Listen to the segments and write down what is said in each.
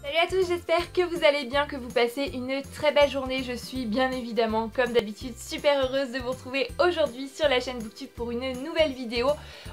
Salut à tous, j'espère que vous allez bien, que vous passez une très belle journée. Je suis bien évidemment, comme d'habitude, super heureuse de vous retrouver aujourd'hui sur la chaîne Booktube pour une nouvelle vidéo.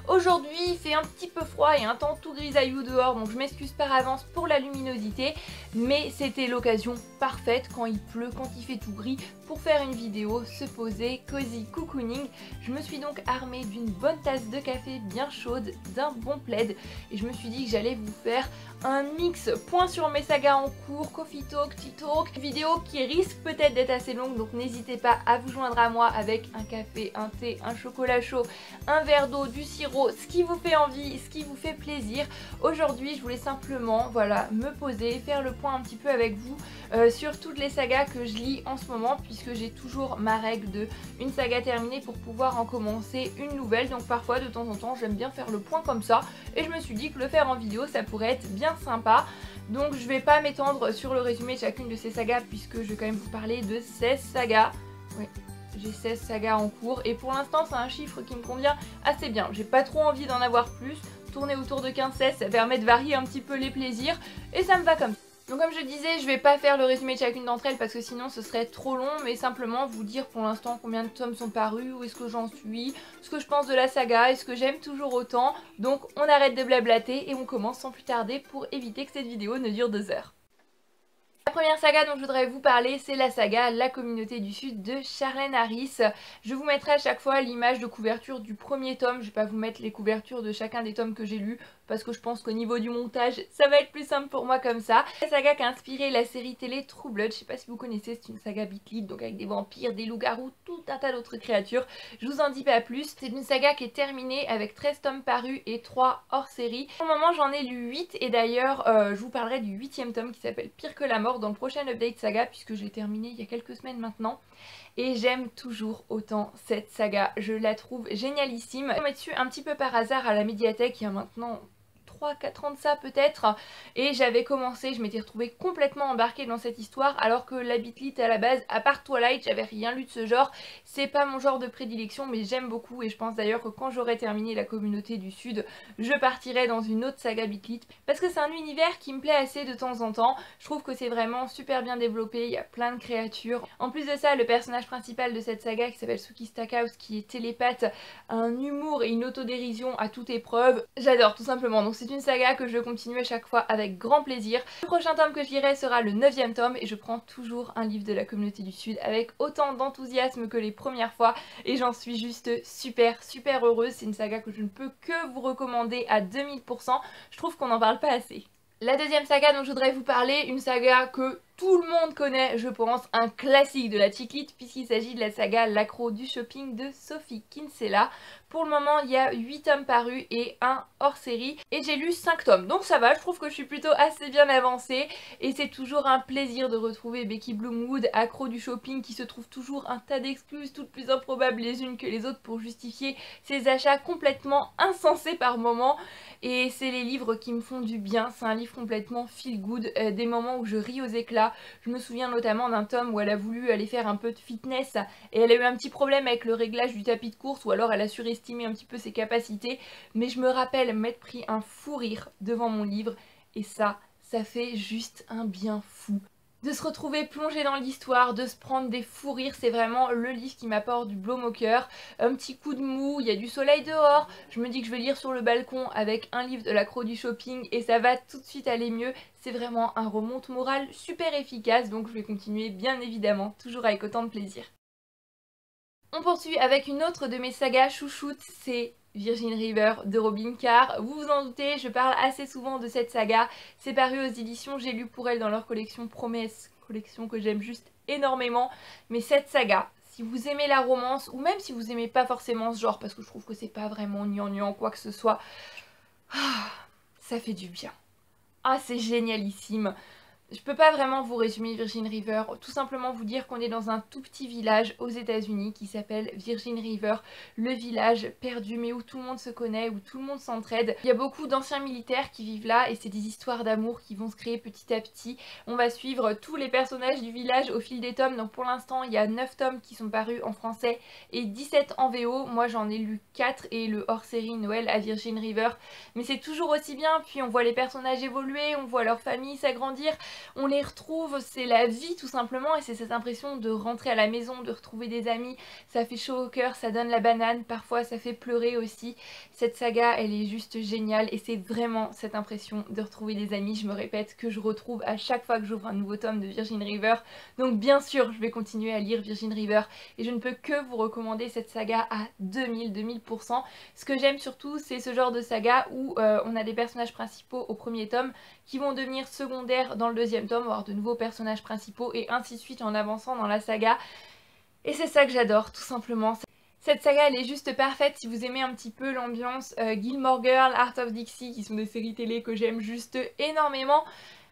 Aujourd'hui, il fait un petit peu froid et un temps tout grisaillou dehors, donc je m'excuse par avance pour la luminosité. Mais c'était l'occasion parfaite, quand il pleut, quand il fait tout gris, pour faire une vidéo, se poser, cozy cocooning. Je me suis donc armée d'une bonne tasse de café bien chaude, d'un bon plaid, et je me suis dit que j'allais vous faire un mix point sur mes sagas en cours, coffee talk, tea talk, vidéo qui risque peut-être d'être assez longue, donc n'hésitez pas à vous joindre à moi avec un café, un thé, un chocolat chaud, un verre d'eau, du sirop, ce qui vous fait envie, ce qui vous fait plaisir. Aujourd'hui je voulais simplement me poser, faire le point un petit peu avec vous sur toutes les sagas que je lis en ce moment, puisque j'ai toujours ma règle de une saga terminée pour pouvoir en commencer une nouvelle, donc parfois de temps en temps j'aime bien faire le point comme ça, et je me suis dit que le faire en vidéo ça pourrait être bien sympa. Donc je vais pas m'étendre sur le résumé de chacune de ces sagas, puisque je vais quand même vous parler de 16 sagas. Oui, j'ai 16 sagas en cours et pour l'instant c'est un chiffre qui me convient assez bien. J'ai pas trop envie d'en avoir plus, tourner autour de 15-16 ça permet de varier un petit peu les plaisirs et ça me va comme ça. Donc comme je disais, je vais pas faire le résumé de chacune d'entre elles parce que sinon ce serait trop long, mais simplement vous dire pour l'instant combien de tomes sont parus, où est-ce que j'en suis, ce que je pense de la saga, est-ce que j'aime toujours autant. Donc on arrête de blablater et on commence sans plus tarder pour éviter que cette vidéo ne dure 2 heures. La première saga dont je voudrais vous parler, c'est la saga La Communauté du Sud de Charlène Harris. Je vous mettrai à chaque fois l'image de couverture du premier tome, je vais pas vous mettre les couvertures de chacun des tomes que j'ai lus, parce que je pense qu'au niveau du montage, ça va être plus simple pour moi comme ça. La saga qui a inspiré la série télé True Blood, je sais pas si vous connaissez, c'est une saga beat lead, donc avec des vampires, des loups-garous, tout un tas d'autres créatures. Je vous en dis pas plus, c'est une saga qui est terminée avec 13 tomes parus et 3 hors série. Pour le moment j'en ai lu 8 et d'ailleurs je vous parlerai du 8e tome qui s'appelle Pire que la mort dans le prochain update saga, puisque je l'ai terminé il y a quelques semaines maintenant. Et j'aime toujours autant cette saga, je la trouve génialissime. Je suis tombée dessus un petit peu par hasard à la médiathèque il y a maintenant 3-4 ans de ça peut-être, et j'avais commencé, je m'étais retrouvée complètement embarquée dans cette histoire, alors que la beat lit à la base, à part Twilight, j'avais rien lu de ce genre. C'est pas mon genre de prédilection, mais j'aime beaucoup, et je pense d'ailleurs que quand j'aurai terminé La Communauté du Sud, je partirai dans une autre saga beat lit, parce que c'est un univers qui me plaît assez de temps en temps. Je trouve que c'est vraiment super bien développé, il y a plein de créatures. En plus de ça, le personnage principal de cette saga, qui s'appelle Suki Stackhouse, qui est télépathe, a un humour et une autodérision à toute épreuve. J'adore tout simplement, donc c'est une saga que je continue à chaque fois avec grand plaisir. Le prochain tome que je lirai sera le 9e tome, et je prends toujours un livre de La Communauté du Sud avec autant d'enthousiasme que les premières fois, et j'en suis juste super heureuse. C'est une saga que je ne peux que vous recommander à 2000%, je trouve qu'on n'en parle pas assez. La deuxième saga dont je voudrais vous parler, une saga que tout le monde connaît, je pense, un classique de la chick-lit, puisqu'il s'agit de la saga L'accro du shopping de Sophie Kinsella. Pour le moment, il y a 8 tomes parus et un hors série, et j'ai lu 5 tomes, donc ça va, je trouve que je suis plutôt assez bien avancée, et c'est toujours un plaisir de retrouver Becky Bloomwood, accro du shopping, qui se trouve toujours un tas d'excuses, toutes plus improbables les unes que les autres, pour justifier ses achats complètement insensés par moments, et c'est les livres qui me font du bien. C'est un livre complètement feel good, des moments où je ris aux éclats. Je me souviens notamment d'un tome où elle a voulu aller faire un peu de fitness et elle a eu un petit problème avec le réglage du tapis de course, ou alors elle a surestimé un petit peu ses capacités, mais je me rappelle m'être pris un fou rire devant mon livre, et ça fait juste un bien fou. De se retrouver plongé dans l'histoire, de se prendre des fous rires, c'est vraiment le livre qui m'apporte du baume au cœur. Un petit coup de mou, il y a du soleil dehors, je me dis que je vais lire sur le balcon avec un livre de l'accro du shopping et ça va tout de suite aller mieux. C'est vraiment un remonte morale super efficace, donc je vais continuer bien évidemment, toujours avec autant de plaisir. On poursuit avec une autre de mes sagas chouchoutes, c'est Virgin River de Robin Carr. Vous vous en doutez, je parle assez souvent de cette saga. C'est paru aux éditions J'ai lu pour elle dans leur collection Promesse, collection que j'aime juste énormément. Mais cette saga, si vous aimez la romance, ou même si vous aimez pas forcément ce genre, parce que je trouve que c'est pas vraiment gnangnan quoi que ce soit, ça fait du bien. Ah, c'est génialissime. Je peux pas vraiment vous résumer Virgin River, tout simplement vous dire qu'on est dans un tout petit village aux États-Unis qui s'appelle Virgin River, le village perdu mais où tout le monde se connaît, où tout le monde s'entraide. Il y a beaucoup d'anciens militaires qui vivent là et c'est des histoires d'amour qui vont se créer petit à petit. On va suivre tous les personnages du village au fil des tomes, donc pour l'instant il y a 9 tomes qui sont parus en français et 17 en VO. Moi j'en ai lu 4 et le hors-série Noël à Virgin River, mais c'est toujours aussi bien, puis on voit les personnages évoluer, on voit leur famille s'agrandir. On les retrouve, c'est la vie tout simplement et c'est cette impression de rentrer à la maison, de retrouver des amis, ça fait chaud au cœur, ça donne la banane, parfois ça fait pleurer aussi. Cette saga elle est juste géniale et c'est vraiment cette impression de retrouver des amis, je me répète, que je retrouve à chaque fois que j'ouvre un nouveau tome de Virgin River. Donc bien sûr je vais continuer à lire Virgin River et je ne peux que vous recommander cette saga à 2000%. Ce que j'aime surtout c'est ce genre de saga où on a des personnages principaux au premier tome qui vont devenir secondaires dans le deuxième tome, avoir de nouveaux personnages principaux et ainsi de suite en avançant dans la saga. Et c'est ça que j'adore tout simplement. Cette saga elle est juste parfaite si vous aimez un petit peu l'ambiance Gilmore Girl, Art of Dixie qui sont des séries télé que j'aime juste énormément.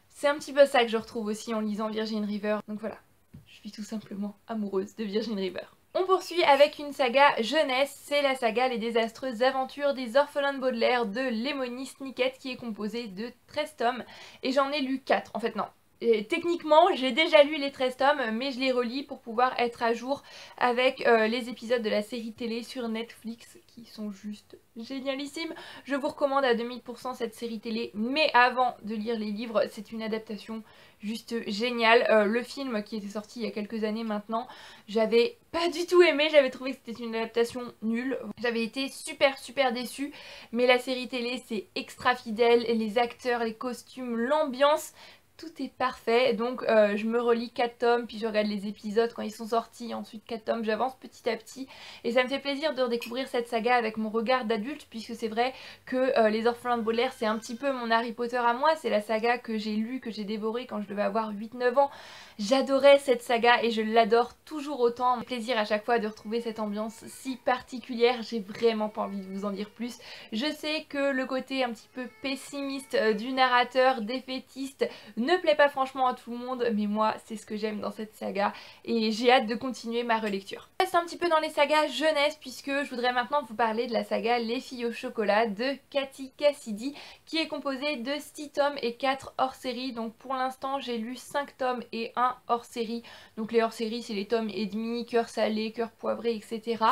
C'est un petit peu ça que je retrouve aussi en lisant Virgin River. Donc voilà, je suis tout simplement amoureuse de Virgin River. On poursuit avec une saga jeunesse, c'est la saga Les désastreuses aventures des orphelins de Baudelaire de Lemony Snicket qui est composée de 13 tomes et j'en ai lu 4, en fait non. Et techniquement j'ai déjà lu les 13 tomes mais je les relis pour pouvoir être à jour avec les épisodes de la série télé sur Netflix qui sont juste génialissimes. Je vous recommande à 2000% cette série télé, mais avant de lire les livres c'est une adaptation juste géniale. Le film qui était sorti il y a quelques années maintenant, j'avais pas du tout aimé, j'avais trouvé que c'était une adaptation nulle. J'avais été super déçue, mais la série télé c'est extra fidèle, les acteurs, les costumes, l'ambiance, tout est parfait. Donc je me relis 4 tomes, puis je regarde les épisodes quand ils sont sortis, ensuite 4 tomes, j'avance petit à petit et ça me fait plaisir de redécouvrir cette saga avec mon regard d'adulte, puisque c'est vrai que Les Orphelins de Baudelaire c'est un petit peu mon Harry Potter à moi, c'est la saga que j'ai lue, que j'ai dévorée quand je devais avoir 8-9 ans. J'adorais cette saga et je l'adore toujours autant. Plaisir à chaque fois de retrouver cette ambiance si particulière, j'ai vraiment pas envie de vous en dire plus. Je sais que le côté un petit peu pessimiste du narrateur, défaitiste, ne plaît pas franchement à tout le monde, mais moi c'est ce que j'aime dans cette saga et j'ai hâte de continuer ma relecture. Je reste un petit peu dans les sagas jeunesse puisque je voudrais maintenant vous parler de la saga Les filles au chocolat de Cathy Cassidy qui est composée de 6 tomes et 4 hors-série. Donc pour l'instant j'ai lu 5 tomes et 1 hors-série. Donc les hors-série c'est les tomes et demi, cœur salé, cœur poivré, etc.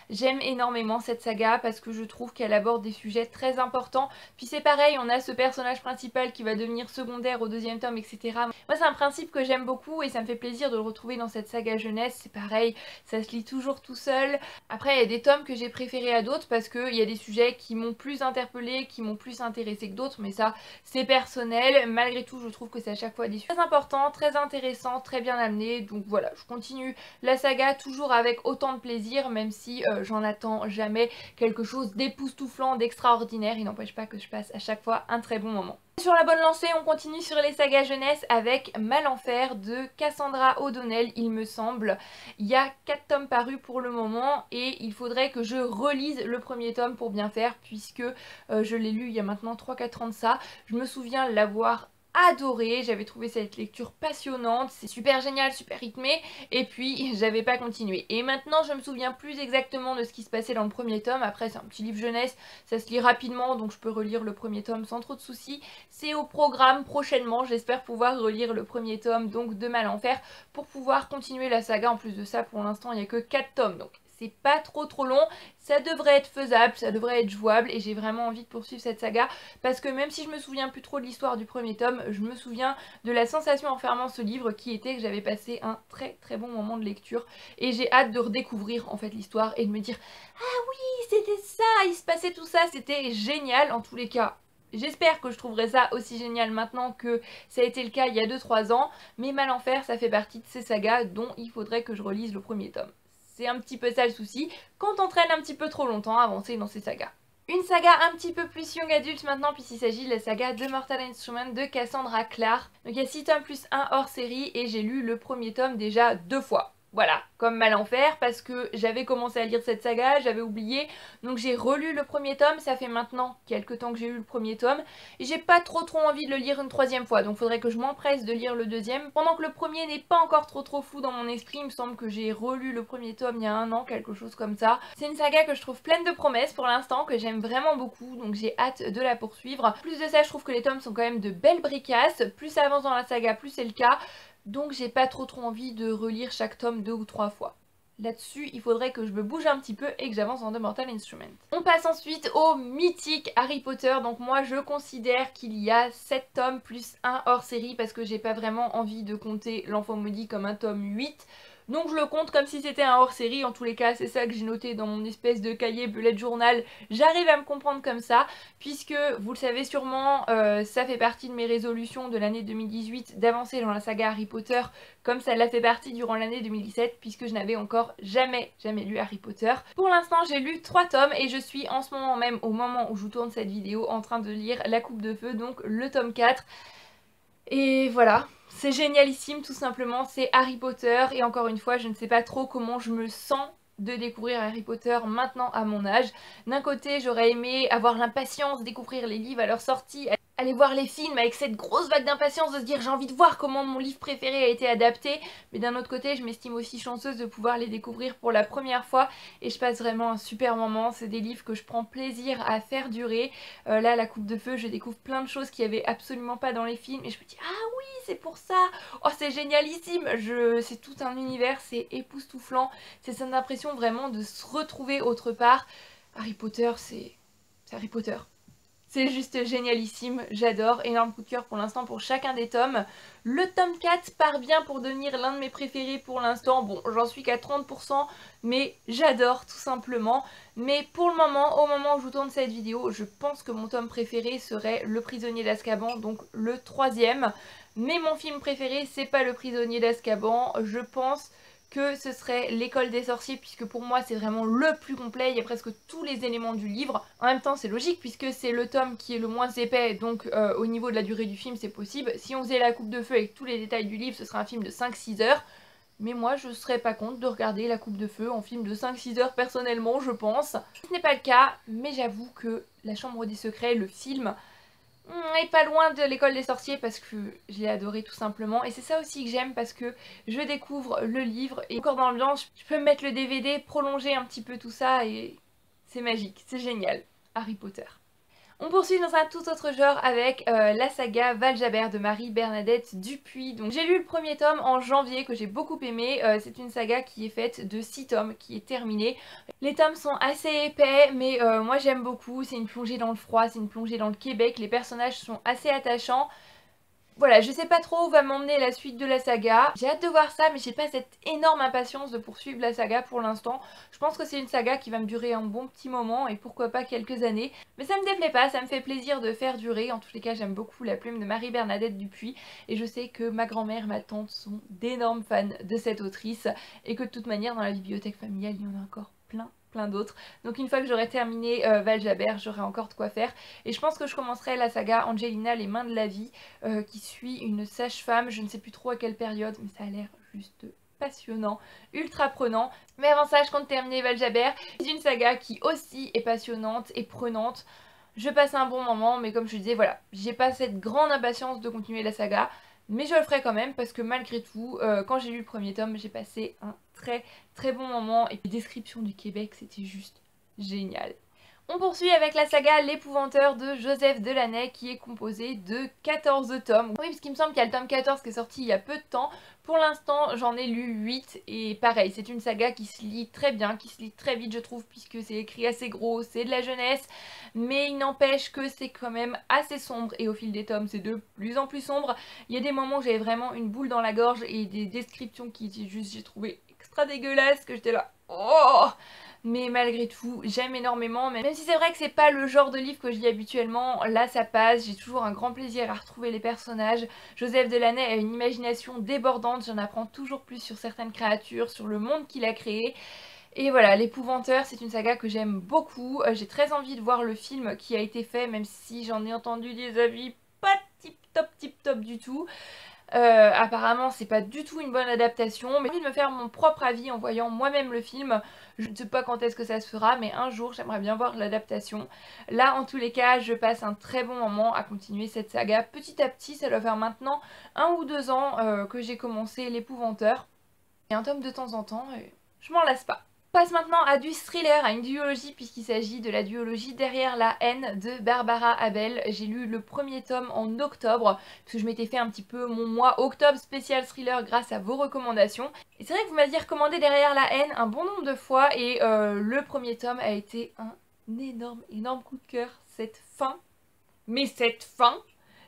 J'aime énormément cette saga parce que je trouve qu'elle aborde des sujets très importants. Puis c'est pareil, on a ce personnage principal qui va devenir secondaire au deuxième tome, etc. Moi c'est un principe que j'aime beaucoup et ça me fait plaisir de le retrouver dans cette saga jeunesse. C'est pareil, ça se lit toujours tout seul. Après il y a des tomes que j'ai préférés à d'autres parce qu'il y a des sujets qui m'ont plus interpellée, qui m'ont plus intéressé que d'autres, mais ça c'est personnel. Malgré tout je trouve que c'est à chaque fois des sujets très importants, très intéressants, très bien amenés. Donc voilà, je continue la saga toujours avec autant de plaisir, même si j'en attends jamais quelque chose d'époustouflant, d'extraordinaire. Il n'empêche pas que je passe à chaque fois un très bon moment. Sur la bonne lancée, on continue sur les sagas jeunesse avec Malenfer de Cassandra O'Donnell, il me semble. Il y a 4 tomes parus pour le moment et il faudrait que je relise le premier tome pour bien faire puisque je l'ai lu il y a maintenant 3-4 ans de ça. Je me souviens l'avoir adoré, j'avais trouvé cette lecture passionnante, c'est super génial, super rythmé, et puis j'avais pas continué. Et maintenant je me souviens plus exactement de ce qui se passait dans le premier tome. Après c'est un petit livre jeunesse, ça se lit rapidement donc je peux relire le premier tome sans trop de soucis. C'est au programme prochainement, j'espère pouvoir relire le premier tome donc de Malenfer pour pouvoir continuer la saga. En plus de ça pour l'instant il n'y a que 4 tomes donc c'est pas trop long, ça devrait être faisable, ça devrait être jouable et j'ai vraiment envie de poursuivre cette saga parce que même si je me souviens plus trop de l'histoire du premier tome, je me souviens de la sensation en fermant ce livre qui était que j'avais passé un très bon moment de lecture et j'ai hâte de redécouvrir en fait l'histoire et de me dire ah oui c'était ça, il se passait tout ça, c'était génial en tous les cas. J'espère que je trouverai ça aussi génial maintenant que ça a été le cas il y a 2-3 ans, mais Malenfer ça fait partie de ces sagas dont il faudrait que je relise le premier tome. C'est un petit peu ça le souci, quand on traîne un petit peu trop longtemps à avancer dans ces sagas. Une saga un petit peu plus young adulte maintenant puisqu'il s'agit de la saga de Mortal Instruments de Cassandra Clare. Donc il y a 6 tomes plus 1 hors série et j'ai lu le premier tome déjà 2 fois. voilà, comme mal en faire parce que j'avais commencé à lire cette saga, j'avais oublié, donc j'ai relu le premier tome, ça fait maintenant quelques temps que j'ai lu le premier tome, et j'ai pas trop envie de le lire une troisième fois, donc faudrait que je m'empresse de lire le deuxième, pendant que le premier n'est pas encore trop flou dans mon esprit, il me semble que j'ai relu le premier tome il y a un an, quelque chose comme ça. C'est une saga que je trouve pleine de promesses pour l'instant, que j'aime vraiment beaucoup, donc j'ai hâte de la poursuivre. Plus de ça, je trouve que les tomes sont quand même de belles bricasses, plus ça avance dans la saga, plus c'est le cas. Donc j'ai pas trop envie de relire chaque tome 2 ou 3 fois. Là-dessus, il faudrait que je me bouge un petit peu et que j'avance dans The Mortal Instrument. On passe ensuite au mythique Harry Potter. Donc moi, je considère qu'il y a 7 tomes plus un hors-série parce que j'ai pas vraiment envie de compter L'Enfant Maudit comme un tome 8. Donc je le compte comme si c'était un hors-série, en tous les cas c'est ça que j'ai noté dans mon espèce de cahier bullet journal, j'arrive à me comprendre comme ça, puisque vous le savez sûrement, ça fait partie de mes résolutions de l'année 2018 d'avancer dans la saga Harry Potter, comme ça l'a fait partie durant l'année 2017, puisque je n'avais encore jamais lu Harry Potter. Pour l'instant j'ai lu 3 tomes et je suis en ce moment même, au moment où je vous tourne cette vidéo, en train de lire La Coupe de Feu, donc le tome 4. Et voilà, c'est génialissime tout simplement, c'est Harry Potter et encore une fois je ne sais pas trop comment je me sens de découvrir Harry Potter maintenant à mon âge. D'un côté j'aurais aimé avoir l'impatience de découvrir les livres à leur sortie, aller voir les films avec cette grosse vague d'impatience de se dire j'ai envie de voir comment mon livre préféré a été adapté, mais d'un autre côté je m'estime aussi chanceuse de pouvoir les découvrir pour la première fois et je passe vraiment un super moment. C'est des livres que je prends plaisir à faire durer. Là La Coupe de Feu, je découvre plein de choses qu'il n'y avait absolument pas dans les films et je me dis ah oui c'est pour ça, oh c'est génialissime, c'est tout un univers, c'est époustouflant, c'est cette impression vraiment de se retrouver autre part. Harry Potter c'est Harry Potter. C'est juste génialissime, j'adore, énorme coup de cœur pour l'instant pour chacun des tomes. Le tome 4 parvient pour devenir l'un de mes préférés pour l'instant, bon j'en suis qu'à 30%, mais j'adore tout simplement. Mais pour le moment, au moment où je vous tourne cette vidéo, je pense que mon tome préféré serait Le Prisonnier d'Azkaban, donc le 3e. Mais mon film préféré c'est pas Le Prisonnier d'Azkaban, je pense que ce serait L'École des Sorciers, puisque pour moi c'est vraiment le plus complet, il y a presque tous les éléments du livre. En même temps c'est logique puisque c'est le tome qui est le moins épais, donc au niveau de la durée du film c'est possible. Si on faisait La Coupe de Feu avec tous les détails du livre, ce serait un film de 5-6 heures. Mais moi je serais pas contre de regarder La Coupe de Feu en film de 5-6 heures personnellement je pense. Ce n'est pas le cas, mais j'avoue que La Chambre des Secrets, le film, est pas loin de L'École des Sorciers parce que je l'ai adoré tout simplement. Et c'est ça aussi que j'aime parce que je découvre le livre et encore dans l'ambiance, je peux me mettre le DVD, prolonger un petit peu tout ça et c'est magique, c'est génial. Harry Potter. On poursuit dans un tout autre genre avec la saga Valjaber de Marie-Bernadette Dupuis. Donc j'ai lu le premier tome en janvier que j'ai beaucoup aimé. C'est une saga qui est faite de 6 tomes, qui est terminée. Les tomes sont assez épais mais moi j'aime beaucoup. C'est une plongée dans le froid, c'est une plongée dans le Québec. Les personnages sont assez attachants. Voilà, je sais pas trop où va m'emmener la suite de la saga. J'ai hâte de voir ça, mais j'ai pas cette énorme impatience de poursuivre la saga pour l'instant. Je pense que c'est une saga qui va me durer un bon petit moment et pourquoi pas quelques années. Mais ça me déplaît pas, ça me fait plaisir de faire durer. En tous les cas, j'aime beaucoup la plume de Marie-Bernadette Dupuis et je sais que ma grand-mère, ma tante sont d'énormes fans de cette autrice et que de toute manière, dans la bibliothèque familiale, il y en a encore plein d'autres. Donc une fois que j'aurai terminé Valjaber, j'aurai encore de quoi faire. Et je pense que je commencerai la saga Angelina, les mains de la vie, qui suit une sage-femme, je ne sais plus trop à quelle période, mais ça a l'air juste passionnant, ultra prenant. Mais avant ça, je compte terminer Valjaber. C'est une saga qui aussi est passionnante et prenante. Je passe un bon moment, mais comme je disais, voilà, j'ai pas cette grande impatience de continuer la saga. Mais je le ferai quand même parce que malgré tout, quand j'ai lu le premier tome, j'ai passé un très bon moment et les descriptions du Québec, c'était juste génial. On poursuit avec la saga L'Épouvanteur de Joseph Delaney qui est composée de 14 tomes. Oui, parce qu'il me semble qu'il y a le tome 14 qui est sorti il y a peu de temps. Pour l'instant, j'en ai lu 8 et pareil, c'est une saga qui se lit très bien, qui se lit très vite je trouve puisque c'est écrit assez gros, c'est de la jeunesse, mais il n'empêche que c'est quand même assez sombre et au fil des tomes c'est de plus en plus sombre. Il y a des moments où j'avais vraiment une boule dans la gorge et des descriptions qui étaient juste, j'ai trouvé extra dégueulasses, que j'étais là, oh! Mais malgré tout, j'aime énormément, même si c'est vrai que c'est pas le genre de livre que je lis habituellement, là ça passe, j'ai toujours un grand plaisir à retrouver les personnages. Joseph Delaney a une imagination débordante, j'en apprends toujours plus sur certaines créatures, sur le monde qu'il a créé. Et voilà, L'Épouvanteur, c'est une saga que j'aime beaucoup, j'ai très envie de voir le film qui a été fait, même si j'en ai entendu des avis pas tip top du tout. Apparemment c'est pas du tout une bonne adaptation, mais j'ai envie de me faire mon propre avis en voyant moi-même le film. Je ne sais pas quand est-ce que ça se fera, mais un jour j'aimerais bien voir l'adaptation. Là en tous les cas je passe un très bon moment à continuer cette saga petit à petit. Ça doit faire maintenant 1 ou 2 ans que j'ai commencé l'Épouvanteur. Et un tome de temps en temps et je m'en lasse pas. On passe maintenant à du thriller, à une duologie puisqu'il s'agit de la duologie Derrière la haine de Barbara Abel. J'ai lu le premier tome en octobre parce que je m'étais fait un petit peu mon mois octobre spécial thriller grâce à vos recommandations. Et c'est vrai que vous m'aviez recommandé Derrière la haine un bon nombre de fois et le premier tome a été un énorme coup de cœur. Cette fin, mais cette fin,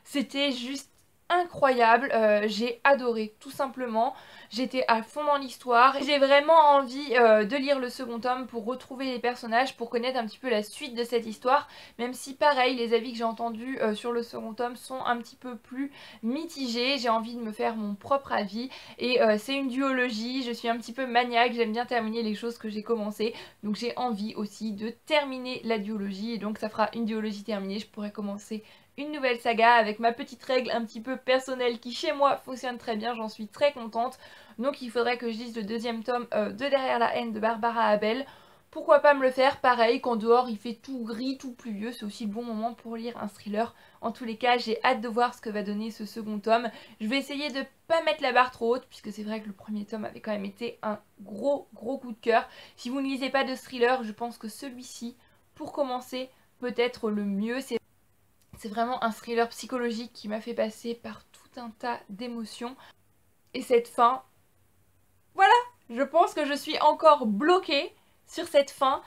c'était juste incroyable, j'ai adoré tout simplement, j'étais à fond dans l'histoire, j'ai vraiment envie de lire le second tome pour retrouver les personnages, pour connaître un petit peu la suite de cette histoire, même si pareil les avis que j'ai entendus sur le second tome sont un petit peu plus mitigés, j'ai envie de me faire mon propre avis et c'est une duologie, je suis un petit peu maniaque, j'aime bien terminer les choses que j'ai commencé, donc j'ai envie aussi de terminer la duologie et donc ça fera une duologie terminée, je pourrai commencer une nouvelle saga avec ma petite règle un petit peu personnelle qui chez moi fonctionne très bien, j'en suis très contente. Donc il faudrait que je lise le deuxième tome de Derrière la haine de Barbara Abel. Pourquoi pas me le faire, pareil, quand dehors il fait tout gris, tout pluvieux, c'est aussi le bon moment pour lire un thriller. En tous les cas, j'ai hâte de voir ce que va donner ce second tome. Je vais essayer de pas mettre la barre trop haute, puisque c'est vrai que le premier tome avait quand même été un gros coup de cœur. Si vous ne lisez pas de thriller, je pense que celui-ci, pour commencer, peut être le mieux. C'est vraiment un thriller psychologique qui m'a fait passer par tout un tas d'émotions. Et cette fin, voilà, je pense que je suis encore bloquée sur cette fin.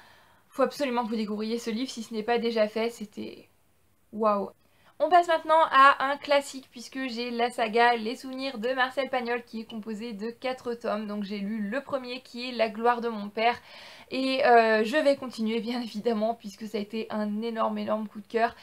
Faut absolument que vous découvriez ce livre si ce n'est pas déjà fait, c'était waouh. On passe maintenant à un classique puisque j'ai la saga Les Souvenirs de Marcel Pagnol qui est composée de 4 tomes. Donc j'ai lu le premier qui est La gloire de mon père et je vais continuer bien évidemment puisque ça a été un énorme coup de cœur.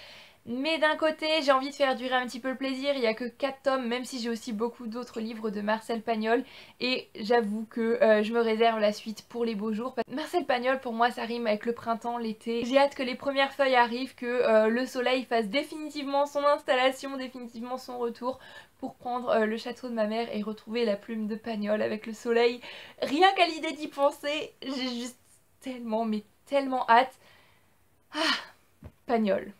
Mais d'un côté, j'ai envie de faire durer un petit peu le plaisir, il n'y a que 4 tomes, même si j'ai aussi beaucoup d'autres livres de Marcel Pagnol. Et j'avoue que je me réserve la suite pour les beaux jours. Marcel Pagnol, pour moi, ça rime avec le printemps, l'été. J'ai hâte que les premières feuilles arrivent, que le soleil fasse définitivement son installation, définitivement son retour, pour prendre le château de ma mère et retrouver la plume de Pagnol avec le soleil. Rien qu'à l'idée d'y penser, j'ai juste tellement, mais tellement hâte. Ah, Pagnol.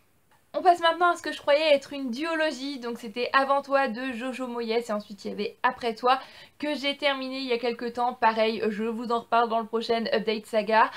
On passe maintenant à ce que je croyais être une duologie, donc c'était Avant toi de Jojo Moyes et ensuite il y avait Après toi que j'ai terminé il y a quelques temps, pareil je vous en reparle dans le prochain Update Saga.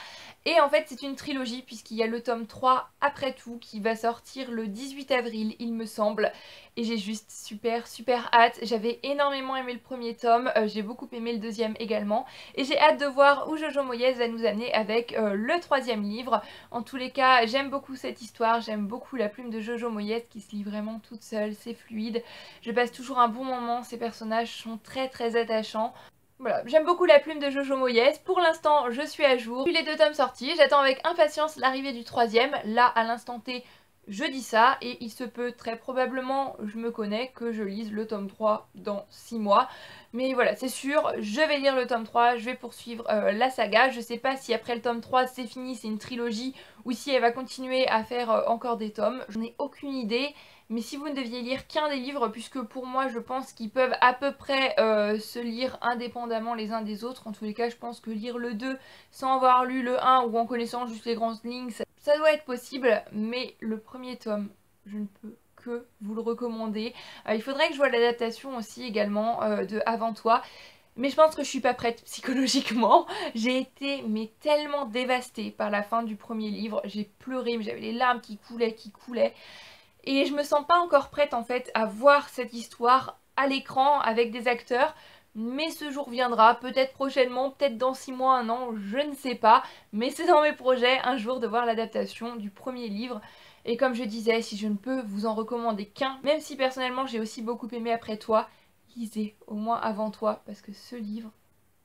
Et en fait c'est une trilogie puisqu'il y a le tome 3 Après tout qui va sortir le 18 avril il me semble. Et j'ai juste super hâte, j'avais énormément aimé le premier tome, j'ai beaucoup aimé le deuxième également. Et j'ai hâte de voir où Jojo Moyes va nous amener avec le troisième livre. En tous les cas j'aime beaucoup cette histoire, j'aime beaucoup la plume de Jojo Moyes qui se lit vraiment toute seule, c'est fluide. Je passe toujours un bon moment, ces personnages sont très attachants. Voilà, j'aime beaucoup la plume de Jojo Moyes. Pour l'instant, je suis à jour. J'ai les 2 tomes sortis, j'attends avec impatience l'arrivée du troisième. Là, à l'instant T, je dis ça et il se peut très probablement, je me connais, que je lise le tome 3 dans 6 mois. Mais voilà, c'est sûr, je vais lire le tome 3, je vais poursuivre la saga. Je sais pas si après le tome 3 c'est fini, c'est une trilogie, ou si elle va continuer à faire encore des tomes. J'en ai aucune idée. Mais si vous ne deviez lire qu'un des livres, puisque pour moi je pense qu'ils peuvent à peu près se lire indépendamment les uns des autres, en tous les cas je pense que lire le 2 sans avoir lu le 1 ou en connaissant juste les grandes lignes, ça doit être possible, mais le premier tome, je ne peux que vous le recommander. Il faudrait que je voie l'adaptation aussi également de Avant toi. Mais je pense que je suis pas prête psychologiquement. J'ai été mais tellement dévastée par la fin du premier livre. J'ai pleuré, mais j'avais les larmes qui coulaient. Et je me sens pas encore prête en fait à voir cette histoire à l'écran avec des acteurs. Mais ce jour viendra, peut-être prochainement, peut-être dans 6 mois, 1 an, je ne sais pas. Mais c'est dans mes projets un jour de voir l'adaptation du premier livre. Et comme je disais, si je ne peux vous en recommander qu'un, même si personnellement j'ai aussi beaucoup aimé Après toi, lisez au moins Avant toi parce que ce livre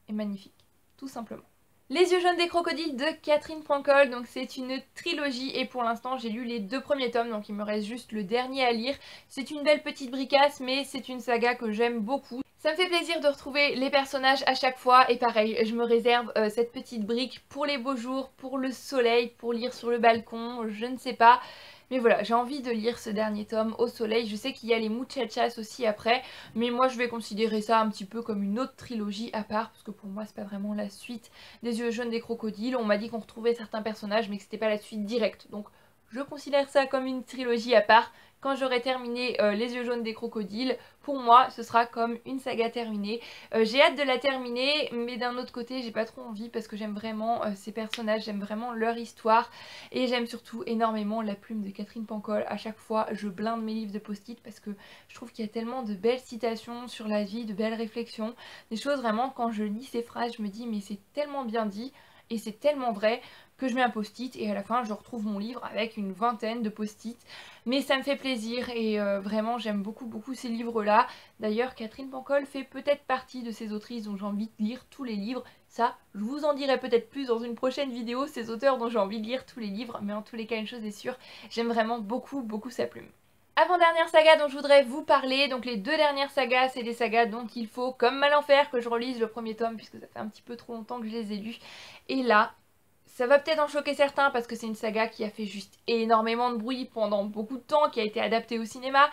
est magnifique, tout simplement. Les yeux jaunes des crocodiles de Catherine Pancol, donc c'est une trilogie et pour l'instant j'ai lu les 2 premiers tomes donc il me reste juste le dernier à lire. C'est une belle petite bricasse mais c'est une saga que j'aime beaucoup. Ça me fait plaisir de retrouver les personnages à chaque fois et pareil je me réserve cette petite brique pour les beaux jours, pour le soleil, pour lire sur le balcon, je ne sais pas. Mais voilà, j'ai envie de lire ce dernier tome au soleil. Je sais qu'il y a les Muchachas aussi après, mais moi je vais considérer ça un petit peu comme une autre trilogie à part, parce que pour moi c'est pas vraiment la suite des Yeux jaunes des crocodiles. On m'a dit qu'on retrouvait certains personnages mais que c'était pas la suite directe, donc je considère ça comme une trilogie à part. Quand j'aurai terminé Les Yeux jaunes des crocodiles, pour moi ce sera comme une saga terminée. J'ai hâte de la terminer, mais d'un autre côté j'ai pas trop envie parce que j'aime vraiment ces personnages, j'aime vraiment leur histoire et j'aime surtout énormément la plume de Catherine Pancol. À chaque fois je blinde mes livres de post-it parce que je trouve qu'il y a tellement de belles citations sur la vie, de belles réflexions, des choses vraiment quand je lis ces phrases je me dis mais c'est tellement bien dit et c'est tellement vrai que je mets un post-it et à la fin je retrouve mon livre avec une vingtaine de post-it. Mais ça me fait plaisir et vraiment j'aime beaucoup ces livres-là. D'ailleurs Catherine Pancol fait peut-être partie de ces autrices dont j'ai envie de lire tous les livres. Ça, je vous en dirai peut-être plus dans une prochaine vidéo, ces auteurs dont j'ai envie de lire tous les livres. Mais en tous les cas, une chose est sûre, j'aime vraiment beaucoup sa plume. Avant-dernière saga dont je voudrais vous parler, donc les deux dernières sagas, c'est des sagas dont il faut comme mal en faire que je relise le premier tome puisque ça fait un petit peu trop longtemps que je les ai lus. Et là, ça va peut-être en choquer certains parce que c'est une saga qui a fait juste énormément de bruit pendant beaucoup de temps, qui a été adaptée au cinéma.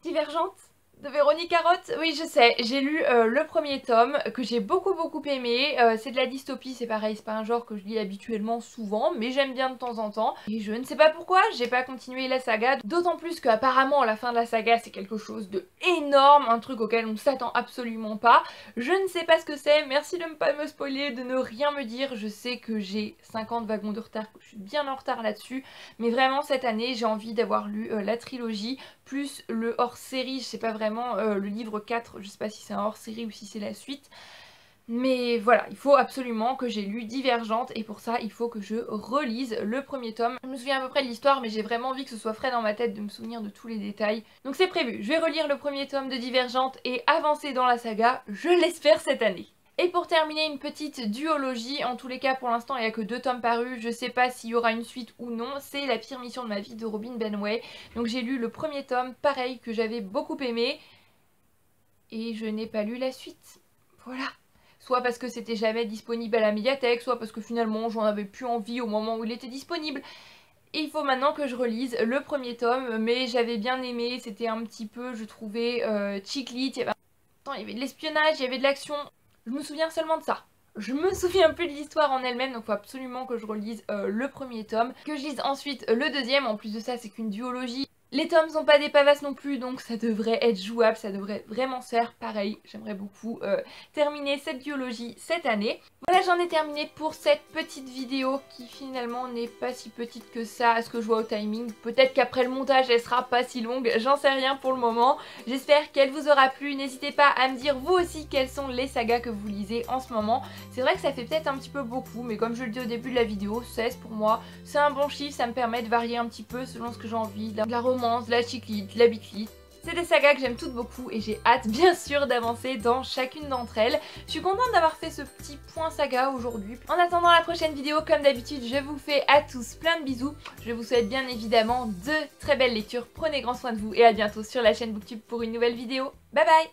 Divergente de Véronique Carotte. Oui, je sais, j'ai lu le premier tome que j'ai beaucoup aimé. C'est de la dystopie, c'est pareil, c'est pas un genre que je lis habituellement souvent, mais j'aime bien de temps en temps. Et je ne sais pas pourquoi, j'ai pas continué la saga, d'autant plus qu'apparemment la fin de la saga c'est quelque chose de énorme, un truc auquel on ne s'attend absolument pas. Je ne sais pas ce que c'est, merci de ne pas me spoiler, de ne rien me dire. Je sais que j'ai 50 wagons de retard, que je suis bien en retard là-dessus, mais vraiment cette année j'ai envie d'avoir lu la trilogie, plus le hors-série, je sais pas vraiment, le livre 4, je sais pas si c'est un hors-série ou si c'est la suite. Mais voilà, il faut absolument que j'ai lu Divergente et pour ça il faut que je relise le premier tome. Je me souviens à peu près de l'histoire mais j'ai vraiment envie que ce soit frais dans ma tête de me souvenir de tous les détails. Donc c'est prévu, je vais relire le premier tome de Divergente et avancer dans la saga, je l'espère cette année. Et pour terminer, une petite duologie, en tous les cas pour l'instant il n'y a que 2 tomes parus, je sais pas s'il y aura une suite ou non, c'est La pire mission de ma vie de Robin Benway. Donc j'ai lu le premier tome, pareil, que j'avais beaucoup aimé, et je n'ai pas lu la suite. Voilà. Soit parce que c'était jamais disponible à la médiathèque, soit parce que finalement j'en avais plus envie au moment où il était disponible. Et il faut maintenant que je relise le premier tome, mais j'avais bien aimé, c'était un petit peu, je trouvais, chick lit, il y avait de l'espionnage, il y avait de l'action. Je me souviens seulement de ça. Je me souviens plus de l'histoire en elle-même, donc il faut absolument que je relise le premier tome. Que je lise ensuite le deuxième, en plus de ça c'est qu'une duologie. Les tomes sont pas des pavasses non plus, donc ça devrait être jouable, ça devrait vraiment se faire. Pareil, j'aimerais beaucoup terminer cette duologie cette année. Voilà, j'en ai terminé pour cette petite vidéo qui finalement n'est pas si petite que ça à ce que je vois au timing. Peut-être qu'après le montage elle sera pas si longue, j'en sais rien pour le moment. J'espère qu'elle vous aura plu, n'hésitez pas à me dire vous aussi quelles sont les sagas que vous lisez en ce moment. C'est vrai que ça fait peut-être un petit peu beaucoup, mais comme je le dis au début de la vidéo, 16 pour moi, c'est un bon chiffre, ça me permet de varier un petit peu selon ce que j'ai envie, de la romance, de la chick lit, de la beat lit. C'est des sagas que j'aime toutes beaucoup et j'ai hâte bien sûr d'avancer dans chacune d'entre elles. Je suis contente d'avoir fait ce petit point saga aujourd'hui. En attendant la prochaine vidéo, comme d'habitude, je vous fais à tous plein de bisous. Je vous souhaite bien évidemment de très belles lectures. Prenez grand soin de vous et à bientôt sur la chaîne Booktube pour une nouvelle vidéo. Bye bye!